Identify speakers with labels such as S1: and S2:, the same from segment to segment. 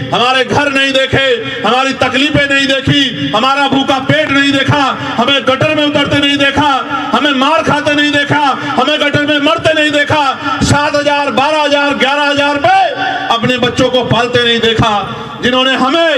S1: हमारे घर नहीं देखे, हमारी तकलीफें नहीं देखी, हमारा भूखा पेट नहीं देखा, हमें गटर में उतरते नहीं देखा, हमें मार खाते नहीं देखा, हमें गटर में मरते नहीं देखा, 7,000, 12,000, 11,000 पे अपने बच्चों को पालते नहीं देखा, जिन्होंने हमें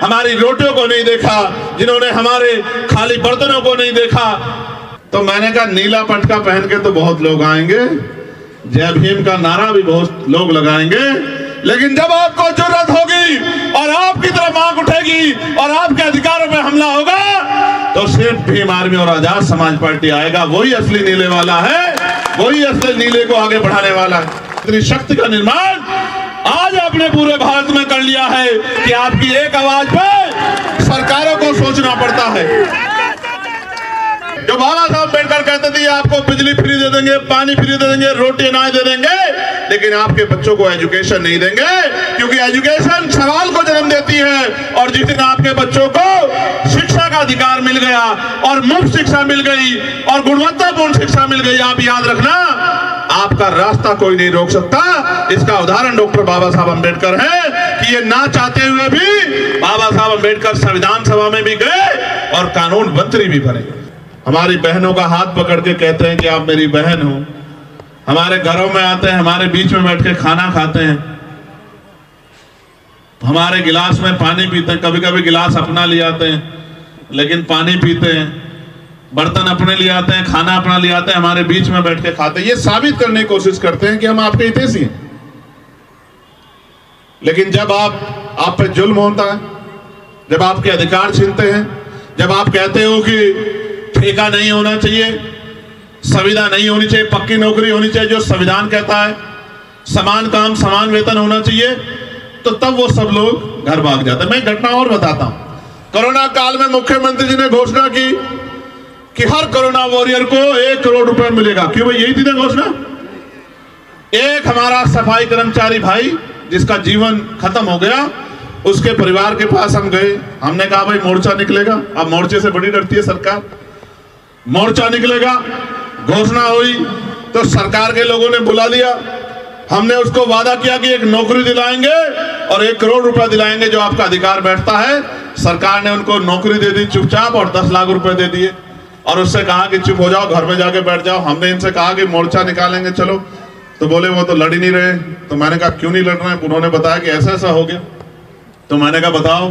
S1: हमारी रोटियों को नहीं देखा, जिन्होंने हमारे खाली बर्तनों को नहीं देखा। तो मैंने कहा नीला पटका पहन के तो बहुत लोग आएंगे, जय भीम का नारा भी बहुत लोग लगाएंगे, लेकिन जब आपको जरूरत होगी और आपकी तरफ आंख उठेगी और आपके अधिकारों में हमला होगा तो सिर्फ भीम आर्मी और आजाद समाज पार्टी आएगा। वही असली नीले वाला है, वही असली नीले को आगे बढ़ाने वाला है। इतनी शक्ति का निर्माण आज आपने पूरे भारत में कर लिया है कि आपकी एक आवाज पे सरकारों को सोचना पड़ता है। जो बाबा साहब अम्बेडकर कहते थे आपको बिजली फ्री दे देंगे, पानी फ्री दे देंगे, रोटी अनाज दे देंगे, लेकिन आपके बच्चों को एजुकेशन नहीं देंगे, क्योंकि एजुकेशन सवाल को जन्म देती है। और जिस दिन आपके बच्चों को शिक्षा का अधिकार मिल गया और मुफ्त शिक्षा मिल गई और गुणवत्तापूर्ण शिक्षा मिल गई, आप याद रखना आपका रास्ता कोई नहीं रोक सकता। इसका उदाहरण डॉक्टर बाबा साहब अम्बेडकर है कि ये ना चाहते हुए भी बाबा साहब अम्बेडकर संविधान सभा में भी गए और कानून मंत्री भी बने। हमारी बहनों का हाथ पकड़ के कहते हैं कि आप मेरी बहन हो, हमारे घरों में आते हैं, हमारे बीच में बैठ के खाना खाते हैं, हमारे गिलास में पानी पीते हैं, कभी कभी गिलास अपना ले आते हैं लेकिन पानी पीते हैं, बर्तन अपने ले आते हैं, खाना अपना ले आते हैं, हमारे बीच में बैठ के खाते हैं। ये साबित करने की कोशिश करते हैं कि हम आपके हितैषी हैं। लेकिन जब आप पे जुल्म होता है, जब आपके अधिकार छीनते हैं, जब आप कहते हो कि ठेका नहीं होना चाहिए, संविदा नहीं होनी चाहिए, पक्की नौकरी होनी चाहिए जो संविधान कहता है, समान काम समान वेतन होना चाहिए, तो तब वो सब लोग घर भाग जाते हैं। मैं घटना और बताता हूं। कोरोना काल में मुख्यमंत्री जी ने घोषणा की कि हर कोरोना वॉरियर को 1 करोड़ रुपए मिलेगा। क्यों भाई, यही थी ना घोषणा। एक हमारा सफाई कर्मचारी भाई जिसका जीवन खत्म हो गया, उसके परिवार के पास हम गए, हमने कहा भाई मोर्चा निकलेगा। अब मोर्चे से बड़ी डरती है सरकार, मोर्चा निकलेगा। घोषणा हुई तो सरकार के लोगों ने बुला लिया, हमने उसको वादा किया कि एक नौकरी दिलाएंगे और 1 करोड़ रुपए दिलाएंगे जो आपका अधिकार बैठता है। सरकार ने उनको नौकरी दे दी चुपचाप और 10 लाख रुपए दे दिए और उससे कहा कि चुप हो जाओ, घर में जाके बैठ जाओ। हमने इनसे कहा कि मोर्चा निकालेंगे चलो, तो बोले वो तो लड़ ही नहीं रहे। तो मैंने कहा क्यों नहीं लड़ रहे हैं? उन्होंने बताया कि ऐसा ऐसा हो गया। तो मैंने कहा बताओ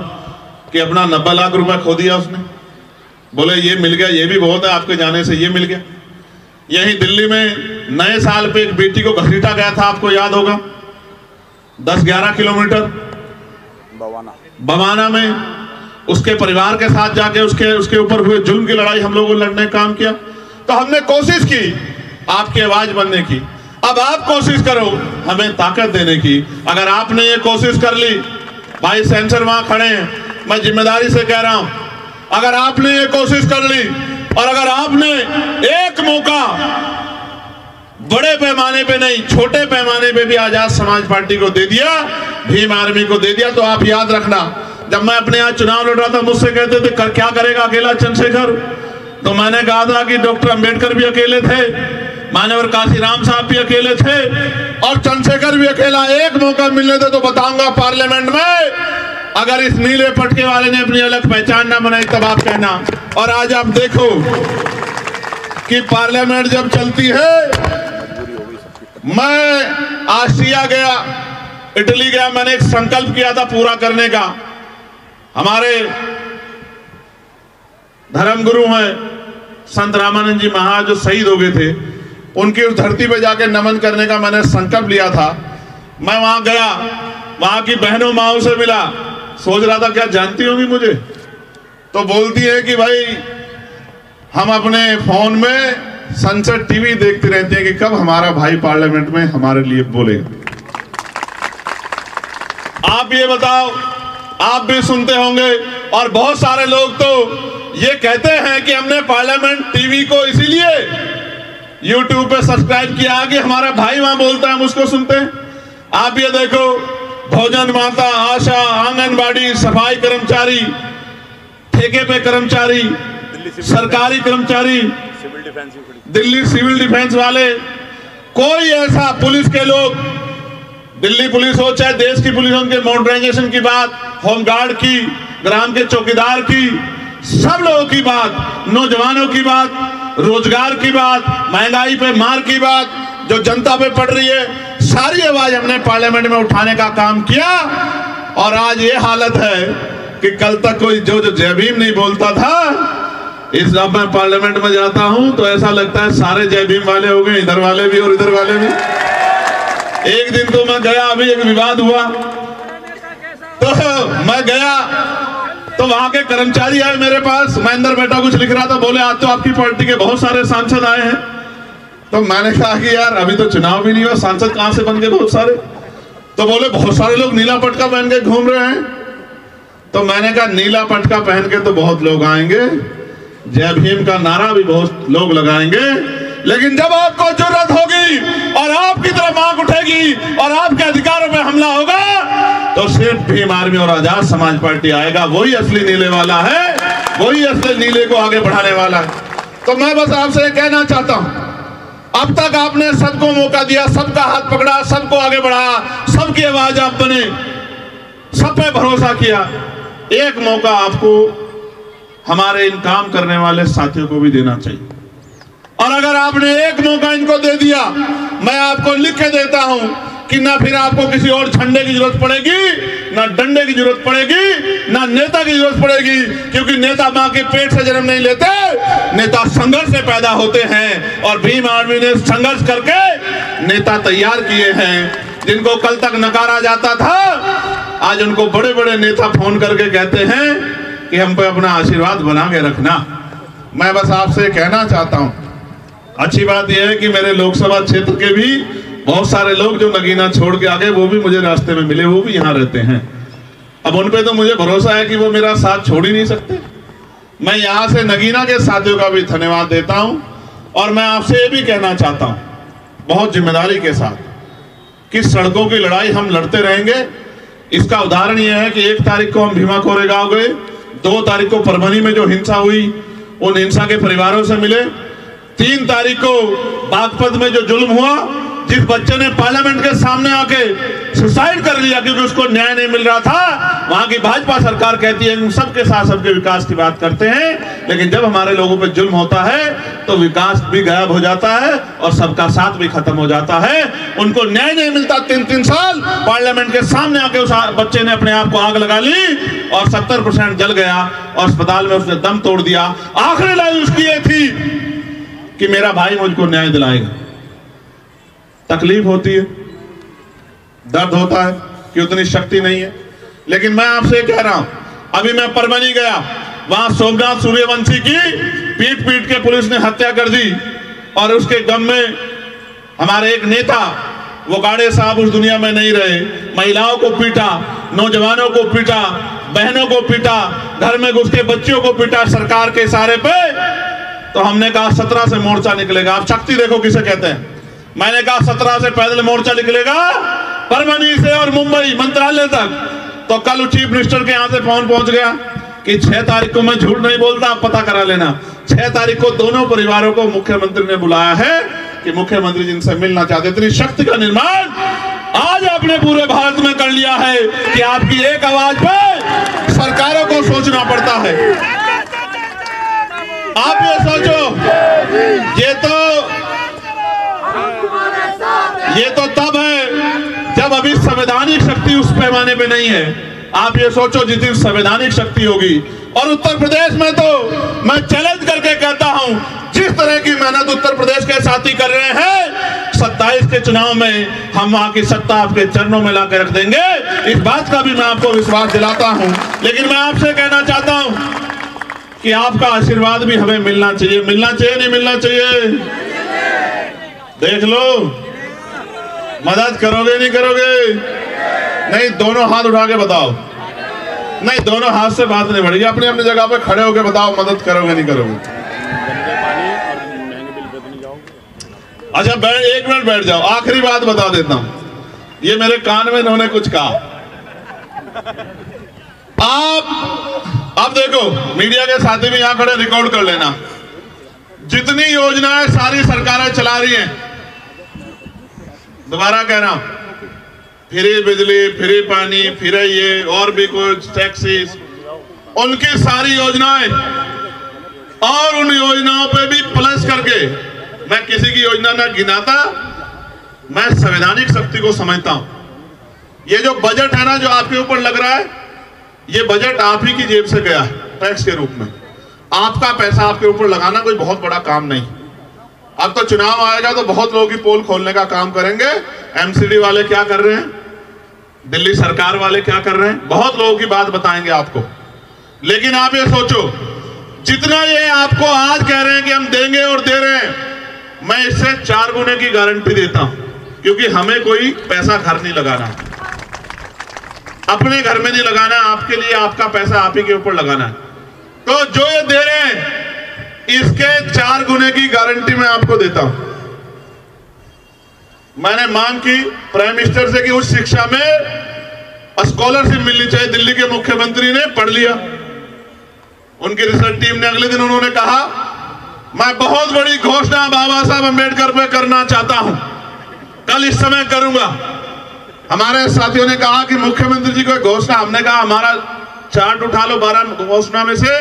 S1: कि अपना 90 लाख रुपए खो दिया उसने। बोले ये मिल गया, ये भी बहुत है, आपके जाने से ये मिल गया। यही दिल्ली में नए साल पे एक बेटी को घसीटा गया था, आपको याद होगा, 10-11 किलोमीटर बवाना में उसके परिवार के साथ जाके उसके ऊपर हुए जुल्म की लड़ाई हम लोगों ने लड़ने का काम किया। तो हमने कोशिश की आपकी आवाज बनने की। अब आप कोशिश करो हमें ताकत देने की। अगर आपने ये कोशिश कर ली, भाई सेंसर वहां खड़े हैं, मैं जिम्मेदारी से कह रहा हूं, अगर आपने ये कोशिश कर ली और अगर आपने एक मौका बड़े पैमाने पे नहीं छोटे पैमाने पे भी आजाद समाज पार्टी को दे दिया, भीम आर्मी को दे दिया, तो आप याद रखना, जब मैं अपने यहाँ चुनाव लड़ रहा था मुझसे कहते थे क्या करेगा अकेला चंद्रशेखर, तो मैंने कहा था कि डॉक्टर अंबेडकर भी अकेले थे, मान्यवर काशीराम साहब भी अकेले थे और चंद्रशेखर भी अकेला। एक मौका मिलने दे तो बताऊंगा पार्लियामेंट में, अगर इस नीले पटके वाले ने अपनी अलग पहचान ना बनाई तब आप कहना। और आज आप देखो कि पार्लियामेंट जब चलती है, मैं आस्ट्रिया गया, इटली गया, मैंने एक संकल्प किया था पूरा करने का। हमारे धर्मगुरु हैं संत रामानंद जी महाराज जो शहीद हो गए थे, उनकी उस धरती पे जाके नमन करने का मैंने संकल्प लिया था। मैं वहां गया, वहां की बहनों माओ से मिला, सोच रहा था क्या जानती होंगी मुझे, तो बोलती है कि भाई हम अपने फोन में सनसेट टीवी देखते रहते हैं कि कब हमारा भाई पार्लियामेंट में हमारे लिए बोलेगा। आप ये बताओ, आप भी सुनते होंगे और बहुत सारे लोग तो ये कहते हैं कि हमने पार्लियामेंट टीवी को इसीलिए यूट्यूब पे सब्सक्राइब किया कि हमारा भाई वहां बोलता है, हम उसको सुनते हैं। आप ये देखो, भोजन माता, आशा, आंगनबाड़ी, सफाई कर्मचारी, ठेके पे कर्मचारी, सरकारी कर्मचारी, दिल्ली सिविल डिफेंस वाले, कोई ऐसा, पुलिस के लोग, दिल्ली पुलिस हो चाहे देश की पुलिस हो, उनके मॉडर्नाइजेशन की बात, होमगार्ड की, ग्राम के चौकीदार की, सब लोगों की बात, नौजवानों की बात, रोजगार की बात, महंगाई पे मार की बात जो जनता पे पड़ रही है, सारी आवाज हमने पार्लियामेंट में उठाने का काम किया। और आज ये हालत है कि कल तक कोई जो जय भीम नहीं बोलता था, इस अब मैं पार्लियामेंट में जाता हूं तो ऐसा लगता है सारे जय भीम वाले हो गए, इधर वाले भी और इधर वाले भी। एक दिन तो मैं गया, अभी एक विवाद हुआ तो मैं गया तो वहां के कर्मचारी आए मेरे पास, मैं अंदर बैठा कुछ लिख रहा था, बोले आज तो आपकी पार्टी के बहुत सारे सांसद आए हैं। तो मैंने कहा कि यार अभी तो चुनाव भी नहीं हुआ, सांसद कहां से बन गए बहुत सारे? तो बोले बहुत सारे लोग नीला पटका पहन के घूम रहे हैं। तो मैंने कहा नीला पटका पहन के तो बहुत लोग आएंगे, जय भीम का नारा भी बहुत लोग लगाएंगे, लेकिन जब आपको जरूरत होगी और आपकी तरफ आंख उठेगी और आपके अधिकारों पे हमला होगा तो सिर्फ भीम आर्मी और आजाद समाज पार्टी आएगा। वही असली नीले वाला है, वही असली नीले को आगे बढ़ाने वाला है। तो मैं बस आपसे कहना चाहता हूं, अब तक आपने सबको मौका दिया, सबका हाथ पकड़ा, सबको आगे बढ़ाया, सबकी आवाज आप बने, सब पे भरोसा किया। एक मौका आपको हमारे इन काम करने वाले साथियों को भी देना चाहिए। और अगर आपने एक मौका इनको दे दिया, मैं आपको लिख के देता हूं कि ना फिर आपको किसी और झंडे की जरूरत पड़ेगी, ना डंडे की जरूरत पड़ेगी, ना नेता की जरूरत पड़ेगी, क्योंकि नेता मां के पेट से जन्म नहीं लेते, नेता संघर्ष से पैदा होते हैं। और भीम आर्मी ने संघर्ष करके नेता तैयार किए हैं, जिनको कल तक नकारा जाता था, आज उनको बड़े बड़े नेता फोन करके कहते हैं कि हम पे अपना आशीर्वाद बना के रखना। मैं बस आपसे कहना चाहता हूं, अच्छी बात यह है कि मेरे लोकसभा क्षेत्र के भी बहुत सारे लोग जो नगीना छोड़ के आ गए, वो भी मुझे रास्ते में मिले, वो भी यहाँ रहते हैं। अब उन पे तो मुझे भरोसा है कि वो मेरा साथ छोड़ ही नहीं सकते। मैं यहाँ से नगीना के साथियों का भी धन्यवाद देता हूँ। और मैं आपसे ये भी कहना चाहता हूँ बहुत जिम्मेदारी के साथ कि सड़कों की लड़ाई हम लड़ते रहेंगे। इसका उदाहरण यह है कि 1 तारीख को हम भीमा कोरेगांव गए, 2 तारीख को परभनी में जो हिंसा हुई उन हिंसा के परिवारों से मिले, 3 तारीख को बागपत में जो जुल्म हुआ, जिस बच्चे ने पार्लियामेंट के सामने आके सुसाइड कर लिया क्योंकि उसको न्याय नहीं मिल रहा था, वहां की भाजपा सरकार कहती है कि सबके साथ सबके विकास की बात करते हैं, लेकिन जब हमारे लोगों पे जुल्म होता है तो विकास भी गायब हो जाता है और सबका साथ भी खत्म हो जाता है। उनको न्याय नहीं मिलता। 3-3 साल पार्लियामेंट के सामने आके उस बच्चे ने अपने आप को आग लगा ली और 70% जल गया और अस्पताल में उसने दम तोड़ दिया। आखिरी लाइन उसकी ये थी कि मेरा भाई मुझको न्याय दिलाएगा। तकलीफ होती है, दर्द होता है कि उतनी शक्ति नहीं है, लेकिन मैं आपसे कह रहा हूं, अभी मैं परभनी गया, वहां सोमनाथ सूर्यवंशी की पीट पीट के पुलिस ने हत्या कर दी और उसके गम में हमारे एक नेता वो गाड़े साहब उस दुनिया में नहीं रहे, महिलाओं को पीटा, नौजवानों को पीटा, बहनों को पीटा, घर में घुस के बच्चियों को पीटा सरकार के इशारे पे। तो हमने कहा 17 से मोर्चा निकलेगा। आप शक्ति देखो किसे कहते हैं। मैंने कहा 17 से पैदल मोर्चा निकलेगा परभनी से और मुंबई मंत्रालय तक। तो कल चीफ मिनिस्टर के यहाँ से फोन पहुंच गया कि 6 तारीख को, मैं झूठ नहीं बोलता, आप पता करा लेना, 6 तारीख को दोनों परिवारों को मुख्यमंत्री ने बुलाया है कि मुख्यमंत्री जिनसे मिलना चाहते। इतनी शक्ति का निर्माण आज आपने पूरे भारत में कर लिया है कि आपकी एक आवाज पे सरकारों को सोचना पड़ता है। आप ये सोचो, ये तो तब है जब अभी संवैधानिक शक्ति उस पैमाने पे नहीं है। आप ये सोचो जिस दिन संवैधानिक शक्ति होगी। और उत्तर प्रदेश में तो मैं चैलेंज करके कहता हूं, जिस तरह की मेहनत उत्तर प्रदेश के साथी कर रहे हैं, 27 के चुनाव में हम वहां की सत्ता आपके चरणों में ला के रख देंगे। इस बात का भी मैं आपको विश्वास दिलाता हूं। लेकिन मैं आपसे कहना चाहता हूं कि आपका आशीर्वाद भी हमें मिलना चाहिए। मिलना चाहिए नहीं मिलना चाहिए? देख लो, मदद करोगे नहीं करोगे? नहीं, दोनों हाथ उठा के बताओ। नहीं, दोनों हाथ से बात नहीं बढ़ेगी। अपनी अपनी जगह पे खड़े होके बताओ, मदद करोगे नहीं करोगे? अच्छा, 1 मिनट बैठ जाओ। आखिरी बात बता देता हूं, ये मेरे कान में इन्होंने कुछ कहा। आप देखो, मीडिया के साथी भी यहां खड़े, रिकॉर्ड कर लेना। जितनी योजनाएं सारी सरकारें चला रही हैं, दोबारा कह रहा हूं, फ्री बिजली, फ्री पानी, फ्री ये और भी कुछ टैक्सीज, उनकी सारी योजनाएं, और उन योजनाओं पे भी प्लस करके, मैं किसी की योजना ना गिनाता, मैं संवैधानिक शक्ति को समझता हूं। ये जो बजट है ना, जो आपके ऊपर लग रहा है, ये बजट आप ही की जेब से गया है टैक्स के रूप में। आपका पैसा आपके ऊपर लगाना कोई बहुत बड़ा काम नहीं। अब तो चुनाव आएगा तो बहुत लोगों की पोल खोलने का काम करेंगे। एमसीडी वाले क्या कर रहे हैं, दिल्ली सरकार वाले क्या कर रहे हैं, बहुत लोगों की बात बताएंगे आपको। लेकिन आप ये सोचो, जितना ये आपको आज कह रहे हैं कि हम देंगे और दे रहे हैं, मैं इससे 4 गुने की गारंटी देता हूं, क्योंकि हमें कोई पैसा घर नहीं लगाना है, अपने घर में नहीं लगाना, आपके लिए आपका पैसा आप ही के ऊपर लगाना है। तो जो ये दे रहे हैं, इसके 4 गुने की गारंटी मैं आपको देता हूं। मैंने मांग की प्राइम मिनिस्टर से कि उच्च शिक्षा में स्कॉलरशिप मिलनी चाहिए। दिल्ली के मुख्यमंत्री ने पढ़ लिया, उनकी रिसर्च टीम ने अगले दिन उन्होंने कहा, मैं बहुत बड़ी घोषणा बाबा साहब अम्बेडकर पे करना चाहता हूं, कल इस समय करूंगा। हमारे साथियों ने कहा कि मुख्यमंत्री जी को घोषणा, हमने कहा हमारा चार्ट उठा लो, 12 घोषणा में से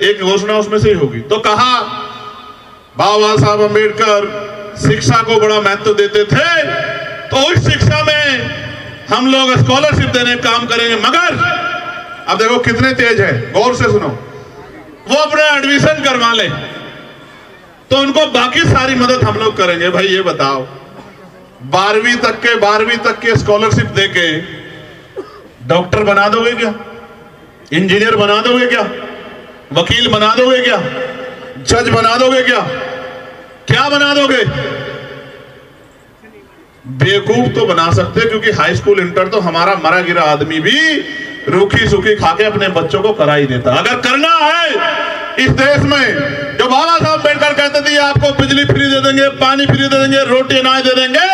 S1: एक घोषणा उसमें से ही होगी। तो कहा बाबा साहब अम्बेडकर शिक्षा को बड़ा महत्व देते थे, तो उस शिक्षा में हम लोग स्कॉलरशिप देने का काम करेंगे। मगर अब देखो कितने तेज है, गौर से सुनो, वो अपना एडमिशन करवा ले तो उनको बाकी सारी मदद हम लोग करेंगे। भाई ये बताओ, 12वीं तक के स्कॉलरशिप देके डॉक्टर बना दोगे क्या, इंजीनियर बना दोगे क्या, वकील बना दोगे क्या, जज बना दोगे क्या, क्या बना दोगे? बेवकूफ तो बना सकते, क्योंकि हाई स्कूल इंटर तो हमारा मरा गिरा आदमी भी रूखी सूखी खा के अपने बच्चों को करा ही देता। अगर करना है इस देश में, जो बाबा साहब अम्बेडकर कहते थे आपको बिजली फ्री दे देंगे, पानी फ्री दे देंगे, रोटी अनाज दे देंगे,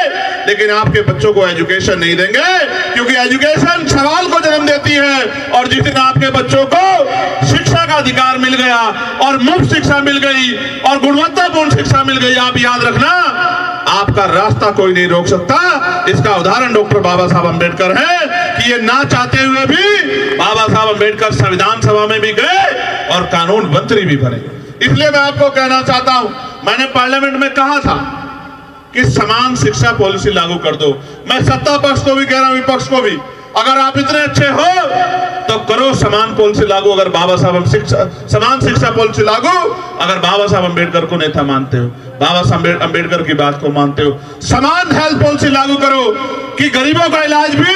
S1: लेकिन आपके बच्चों को एजुकेशन नहीं देंगे, क्योंकि एजुकेशन सवाल को जन्म देती है। और जिस दिन आपके बच्चों को शिक्षा का अधिकार मिल गया और मुफ्त शिक्षा मिल गई और गुणवत्तापूर्ण शिक्षा मिल गई, आप याद रखना, आपका रास्ता कोई नहीं रोक सकता। इसका उदाहरण डॉक्टर बाबा साहब अम्बेडकर है कि ये ना चाहते हुए भी बाबा साहब अम्बेडकर संविधान सभा में भी गए और कानून मंत्री भी बने। इसलिए मैं आपको कहना चाहता हूं, मैंने पार्लियामेंट में कहा था कि समान शिक्षा पॉलिसी लागू कर दो। मैं सत्ता पक्ष को भी कह रहा हूं, विपक्ष को भी, अगर आप इतने अच्छे हो तो करो समान पॉलिसी लागू। अगर बाबा साहब समान शिक्षा पॉलिसी लागू, अगर बाबा साहब अम्बेडकर को नेता मानते हो, बाबा साहब अम्बेडकर की बात को मानते हो, समान हेल्थ पॉलिसी लागू करो कि गरीबों का इलाज भी,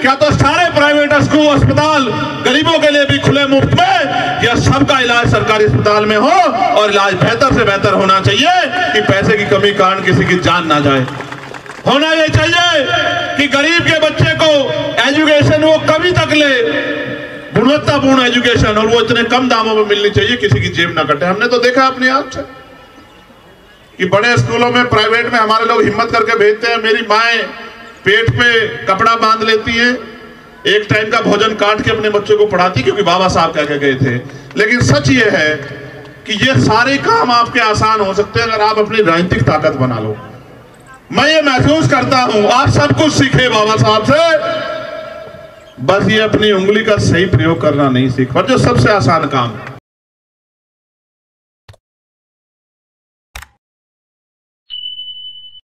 S1: क्या तो सारे प्राइवेट स्कूल अस्पताल गरीबों के लिए भी खुले मुफ्त में, या सबका इलाज सरकारी अस्पताल में हो और इलाज बेहतर से बेहतर होना चाहिए कि पैसे की कमी कारण किसी की जान ना जाए। होना ये चाहिए कि गरीब के बच्चे को एजुकेशन वो कभी तक ले, गुणवत्तापूर्ण एजुकेशन, और वो इतने कम दामों में मिलनी चाहिए, किसी की जेब ना कटे। हमने तो देखा अपनी आंख से कि बड़े स्कूलों में, प्राइवेट में हमारे लोग हिम्मत करके भेजते हैं। मेरी माएं पेट पे कपड़ा बांध लेती हैं, एक टाइम का भोजन काट के अपने बच्चों को पढ़ाती, क्योंकि बाबा साहब कह के गए थे। लेकिन सच ये है कि ये सारे काम आपके आसान हो सकते हैं अगर आप अपनी राजनीतिक ताकत बना लो। मैं ये महसूस करता हूं, आप सब कुछ सीखे बाबा साहब से, बस ये अपनी उंगली का सही प्रयोग करना नहीं सीख, और जो सबसे आसान काम है।